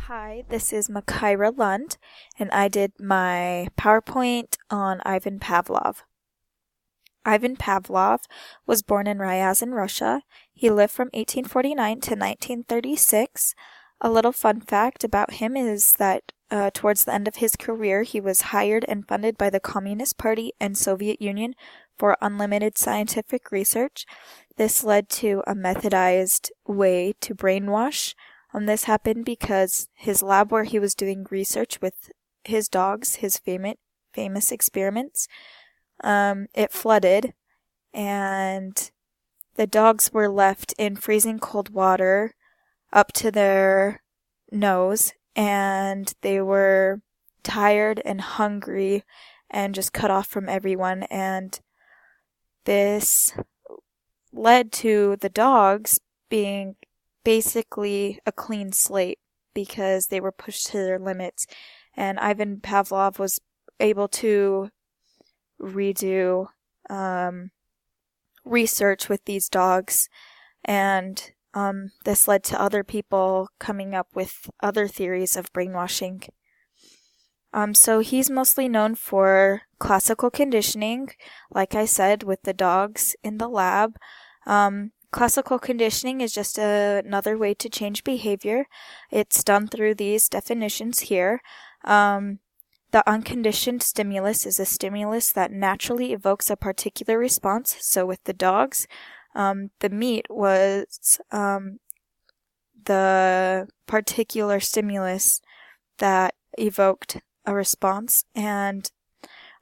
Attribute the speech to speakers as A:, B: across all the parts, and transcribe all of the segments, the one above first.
A: Hi, this is Makaira Lund, and I did my PowerPoint on Ivan Pavlov. Ivan Pavlov was born in Ryazan, Russia. He lived from 1849 to 1936. A little fun fact about him is that towards the end of his career, he was hired and funded by the Communist Party and Soviet Union for unlimited scientific research. This led to a methodized way to brainwash. This happened because his lab where he was doing research with his dogs, his famous experiments, it flooded, and the dogs were left in freezing cold water up to their nose, and they were tired and hungry and just cut off from everyone, and this led to the dogs being basically a clean slate because they were pushed to their limits, and Ivan Pavlov was able to redo research with these dogs, and this led to other people coming up with other theories of brainwashing. So he's mostly known for classical conditioning, like I said, with the dogs in the lab. Classical conditioning is just another way to change behavior. It's done through these definitions here. The unconditioned stimulus is a stimulus that naturally evokes a particular response. So with the dogs, the meat was the particular stimulus that evoked a response, and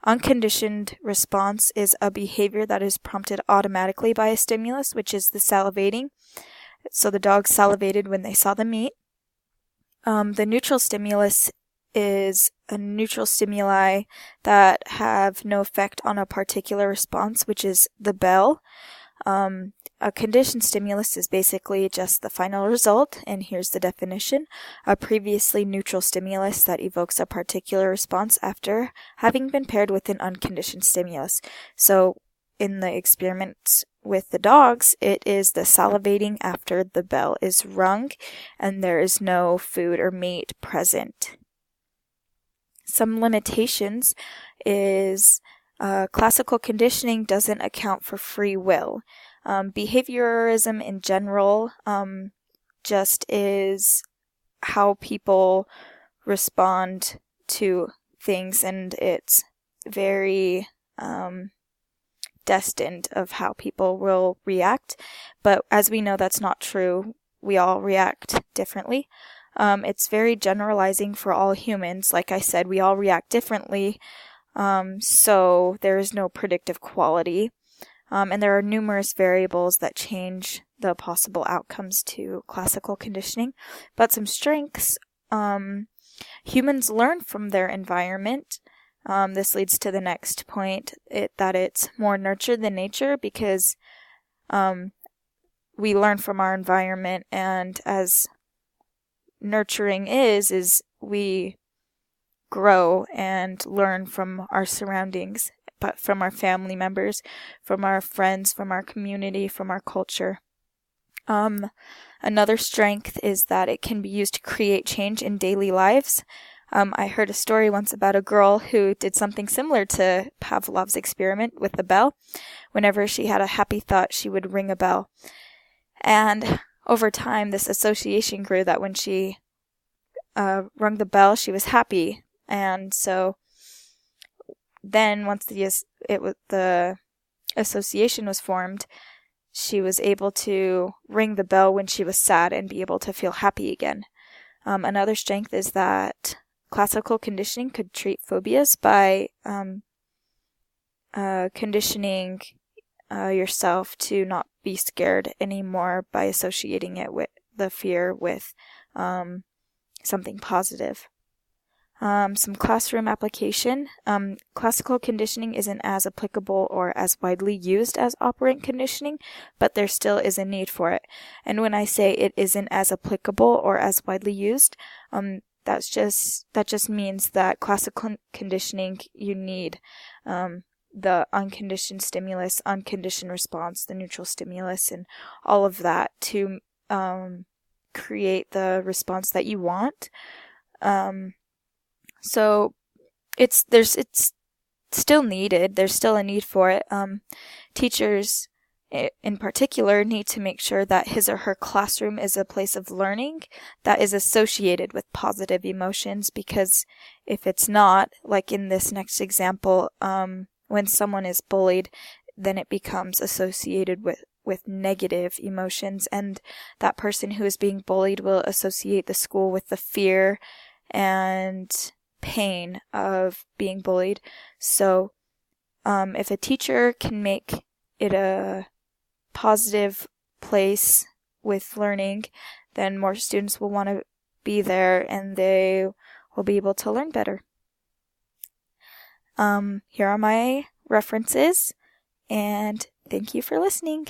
A: unconditioned response is a behavior that is prompted automatically by a stimulus, which is the salivating. So the dogs salivated when they saw the meat. The neutral stimulus is a neutral stimuli that have no effect on a particular response, which is the bell. A conditioned stimulus is basically just the final result, and here's the definition: a previously neutral stimulus that evokes a particular response after having been paired with an unconditioned stimulus. So in the experiments with the dogs, it is the salivating after the bell is rung and there is no food or meat present. Some limitations is classical conditioning doesn't account for free will. Behaviorism in general just is how people respond to things, and it's very destined of how people will react. But as we know, that's not true. We all react differently. It's very generalizing for all humans. Like I said, we all react differently, so there is no predictive quality. And there are numerous variables that change the possible outcomes to classical conditioning. But some strengths, humans learn from their environment. This leads to the next point, that it's more nurture than nature, because we learn from our environment, and as nurturing is we grow and learn from our surroundings, but from our family members, from our friends, from our community, from our culture. Another strength is that it can be used to create change in daily lives. I heard a story once about a girl who did something similar to Pavlov's experiment with the bell. Whenever she had a happy thought, she would ring a bell. And over time, this association grew that when she rung the bell, she was happy. And so then once the association was formed, she was able to ring the bell when she was sad and be able to feel happy again. Another strength is that classical conditioning could treat phobias by conditioning yourself to not be scared anymore by associating it with the fear with something positive. Some classroom application. Classical conditioning isn't as applicable or as widely used as operant conditioning, but there still is a need for it. And when I say it isn't as applicable or as widely used, that just means that classical conditioning, you need the unconditioned stimulus, unconditioned response, the neutral stimulus, and all of that to create the response that you want. So it's still needed. There's still a need for it. Teachers in particular need to make sure that his or her classroom is a place of learning that is associated with positive emotions, because if it's not, like in this next example, when someone is bullied, then it becomes associated with negative emotions, and that person who is being bullied will associate the school with the fear and pain of being bullied. So if a teacher can make it a positive place with learning, then more students will want to be there and they will be able to learn better. Here are my references, and thank you for listening.